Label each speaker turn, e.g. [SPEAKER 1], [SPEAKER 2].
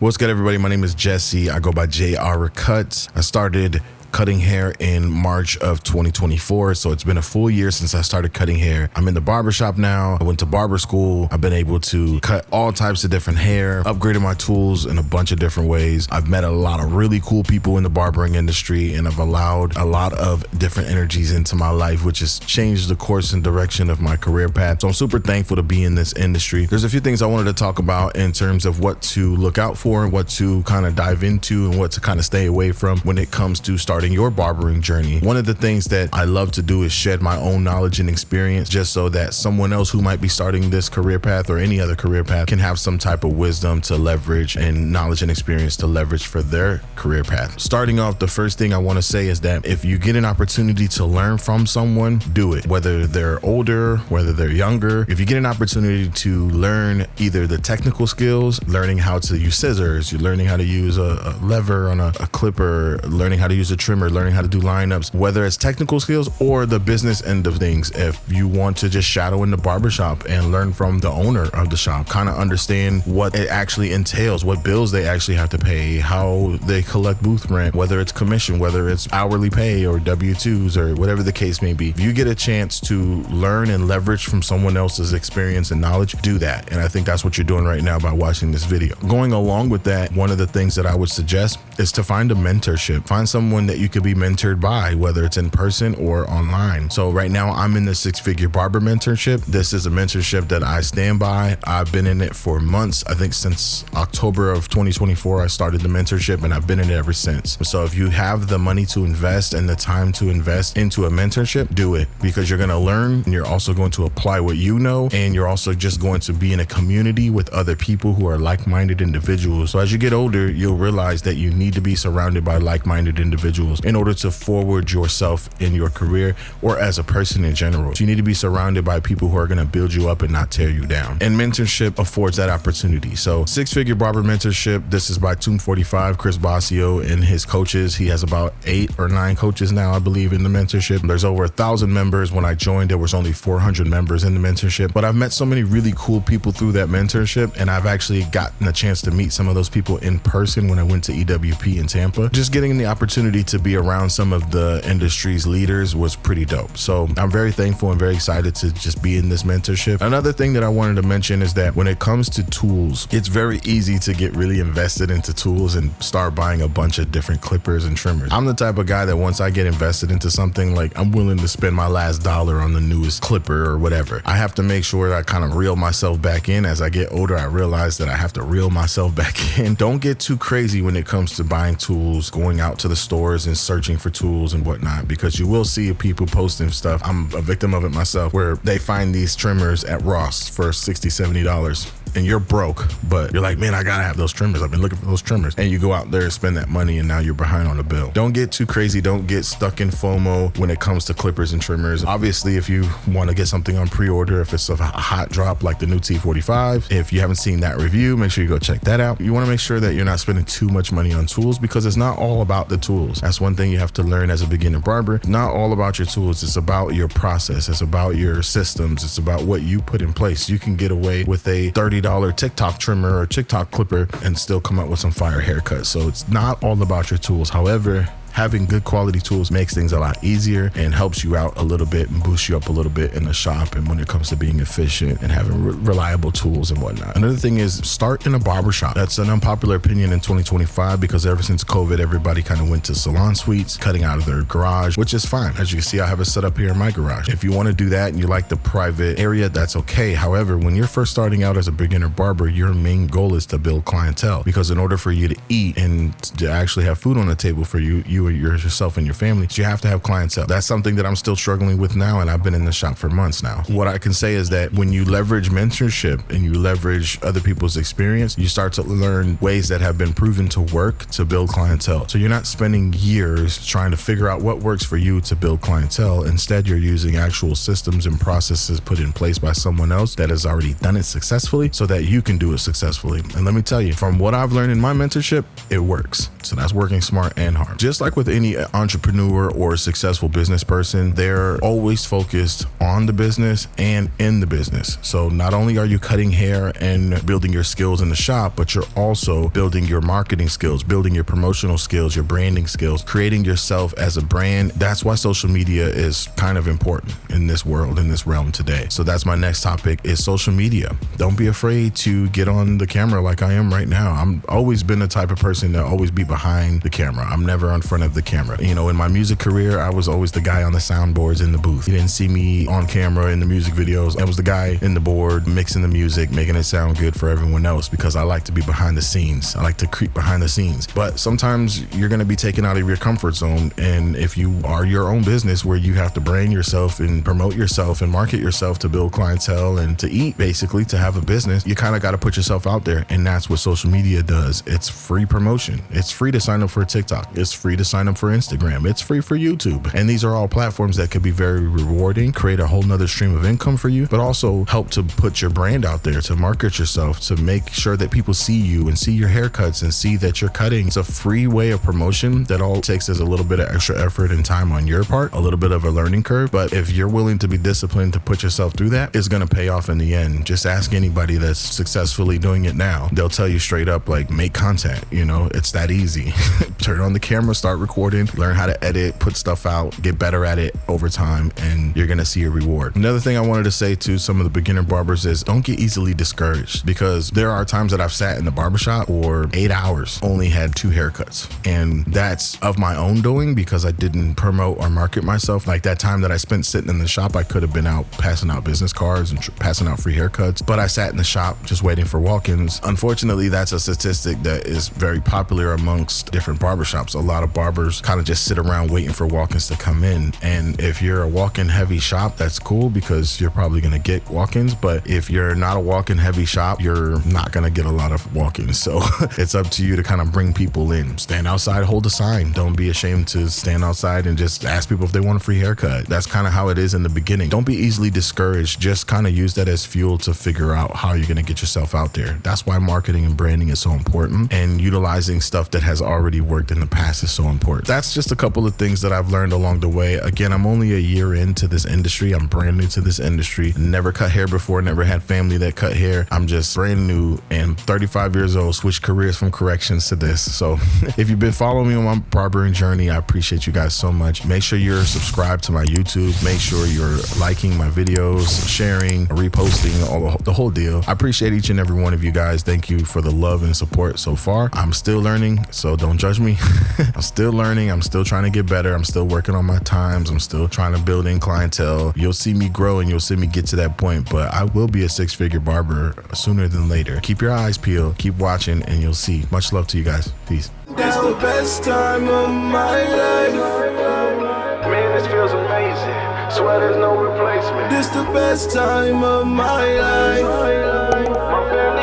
[SPEAKER 1] What's good, everybody? My name is Jesse. I go by JayArUhCutz. I started cutting hair in March of 2024, so it's been a full year since I started cutting hair. I'm in the barbershop now. I went to barber school. I've been able to cut all types of different hair, upgraded my tools in a bunch of different ways. I've met a lot of really cool people in the barbering industry, and I've allowed a lot of different energies into my life, which has changed the course and direction of my career path. So I'm super thankful to be in this industry. There's a few things I wanted to talk about in terms of what to look out for and what to kind of dive into and what to kind of stay away from when it comes to starting your barbering journey. One of the things that I love to do is shed my own knowledge and experience, just so that someone else who might be starting this career path or any other career path can have some type of wisdom to leverage and knowledge and experience to leverage for their career path. Starting off, the first thing I want to say is that if you get an opportunity to learn from someone, do it. Whether they're older, whether they're younger, if you get an opportunity to learn either the technical skills, learning how to use scissors, you're learning how to use a lever on a clipper, learning how to use a trimmer, learning how to do lineups, whether it's technical skills or the business end of things. If you want to just shadow in the barbershop and learn from the owner of the shop, kind of understand what it actually entails, what bills they actually have to pay, how they collect booth rent, whether it's commission, whether it's hourly pay or W-2s or whatever the case may be. If you get a chance to learn and leverage from someone else's experience and knowledge, do that. And I think that's what you're doing right now by watching this video. Going along with that, one of the things that I would suggest is to find a mentorship. Find someone that you could be mentored by, whether it's in person or online. So right now I'm in the 6-figure barber mentorship. This is a mentorship that I stand by. I've been in it for months. I think since October of 2024, I started the mentorship, and I've been in it ever since. So if you have the money to invest and the time to invest into a mentorship, do it, because you're going to learn and you're also going to apply what you know, and you're also just going to be in a community with other people who are like-minded individuals. So as you get older, you'll realize that you need to be surrounded by like-minded individuals in order to forward yourself in your career or as a person in general. So you need to be surrounded by people who are going to build you up and not tear you down. And mentorship affords that opportunity. So 6-figure barber mentorship, this is by Tomb 45, Chris Basio and his coaches. He has about 8 or 9 coaches now, I believe, in the mentorship. There's over 1,000 members. When I joined, there was only 400 members in the mentorship, but I've met so many really cool people through that mentorship, and I've actually gotten a chance to meet some of those people in person when I went to EWP in Tampa. Just getting the opportunity to be around some of the industry's leaders was pretty dope. So I'm very thankful and very excited to just be in this mentorship. Another thing that I wanted to mention is that when it comes to tools, it's very easy to get really invested into tools and start buying a bunch of different clippers and trimmers. I'm the type of guy that once I get invested into something, like, I'm willing to spend my last dollar on the newest clipper or whatever. I have to make sure that I kind of reel myself back in. As I get older, I realize that I have to reel myself back in. Don't get too crazy when it comes to buying tools, going out to the stores and searching for tools and whatnot, because you will see people posting stuff. I'm a victim of it myself, where they find these trimmers at Ross for $60, $70. And you're broke, but you're like, man, I gotta have those trimmers. I've been looking for those trimmers. And you go out there and spend that money, and now you're behind on the bill. Don't get too crazy. Don't get stuck in FOMO when it comes to clippers and trimmers. Obviously, if you want to get something on pre-order, if it's a hot drop like the new T45, if you haven't seen that review, make sure you go check that out. You want to make sure that you're not spending too much money on tools, because it's not all about the tools. That's one thing you have to learn as a beginner barber. It's not all about your tools. It's about your process. It's about your systems. It's about what you put in place. You can get away with a $30 TikTok trimmer or TikTok clipper and still come up with some fire haircuts. So it's not all about your tools. However, having good quality tools makes things a lot easier and helps you out a little bit and boosts you up a little bit in the shop, and when it comes to being efficient and having reliable tools and whatnot. Another thing is, start in a barbershop. That's an unpopular opinion in 2025, because ever since COVID, everybody kind of went to salon suites, cutting out of their garage, which is fine. As you can see, I have it set up here in my garage. If you want to do that and you like the private area, that's okay. However, when you're first starting out as a beginner barber, your main goal is to build clientele, because in order for you to eat and to actually have food on the table for you yourself and your family, you have to have clientele. That's something that I'm still struggling with now, and I've been in the shop for months now. What I can say is that when you leverage mentorship and you leverage other people's experience, you start to learn ways that have been proven to work to build clientele. So you're not spending years trying to figure out what works for you to build clientele. Instead, you're using actual systems and processes put in place by someone else that has already done it successfully, so that you can do it successfully. And let me tell you, from what I've learned in my mentorship, it works. So that's working smart and hard. Just like like with any entrepreneur or successful business person, they're always focused on the business and in the business. So not only are you cutting hair and building your skills in the shop, but you're also building your marketing skills, building your promotional skills, your branding skills, creating yourself as a brand. That's why social media is kind of important in this world, in this realm today. So that's my next topic, is social media. Don't be afraid to get on the camera like I am right now. I'm always been the type of person to always be behind the camera. I'm never in front of the camera. You know, in my music career, I was always the guy on the soundboards in the booth. You didn't see me on camera in the music videos. I was the guy in the board mixing the music, making it sound good for everyone else, because I like to be behind the scenes. I like to creep behind the scenes. But sometimes you're going to be taken out of your comfort zone. And if you are your own business where you have to brand yourself and promote yourself and market yourself to build clientele and to eat, basically, to have a business, you kind of got to put yourself out there. And that's what social media does. It's free promotion. It's free to sign up for TikTok. It's free to sign up for Instagram. It's free for YouTube. And these are all platforms that could be very rewarding, create a whole nother stream of income for you, but also help to put your brand out there, to market yourself, to make sure that people see you and see your haircuts and see that you're cutting. It's a free way of promotion that all it takes is a little bit of extra effort and time on your part, a little bit of a learning curve. But if you're willing to be disciplined to put yourself through that, it's going to pay off in the end. Just ask anybody that's successfully doing it now. They'll tell you straight up, like, make content. You know, it's that easy. Turn on the camera, start recording, learn how to edit, put stuff out, get better at it over time, and you're going to see a reward. Another thing I wanted to say to some of the beginner barbers is don't get easily discouraged, because there are times that I've sat in the barbershop for 8 hours, only had 2 haircuts. And that's of my own doing, because I didn't promote or market myself. Like that time that I spent sitting in the shop, I could have been out passing out business cards and passing out free haircuts, but I sat in the shop just waiting for walk-ins. Unfortunately, that's a statistic that is very popular amongst different barbershops. A lot of barbers kind of just sit around waiting for walk-ins to come in. And if you're a walk-in heavy shop, that's cool, because you're probably going to get walk-ins. But if you're not a walk-in heavy shop, you're not going to get a lot of walk-ins. So it's up to you to kind of bring people in. Stand outside, hold a sign. Don't be ashamed to stand outside and just ask people if they want a free haircut. That's kind of how it is in the beginning. Don't be easily discouraged. Just kind of use that as fuel to figure out how you're going to get yourself out there. That's why marketing and branding is so important, and utilizing stuff that has already worked in the past is so important. That's just a couple of things that I've learned along the way. Again, I'm only a year into this industry. I'm brand new to this industry. Never cut hair before, never had family that cut hair. I'm just brand new and 35 years old, switched careers from corrections to this. So if you've been following me on my barbering journey, I appreciate you guys so much. Make sure you're subscribed to my YouTube. Make sure you're liking my videos, sharing, reposting, the whole deal. I appreciate each and every one of you guys. Thank you for the love and support so far. I'm still learning, so don't judge me. I'm still learning. I'm still trying to get better. I'm still working on my times. I'm still trying to build in clientele. You'll see me grow and you'll see me get to that point, but I will be a 6-figure barber sooner than later. Keep your eyes peeled, keep watching, and you'll see. Much love to you guys. Peace.
[SPEAKER 2] It's the best time of my life. Man, this feels amazing. Swear there's no replacement. This the best time of my life. My family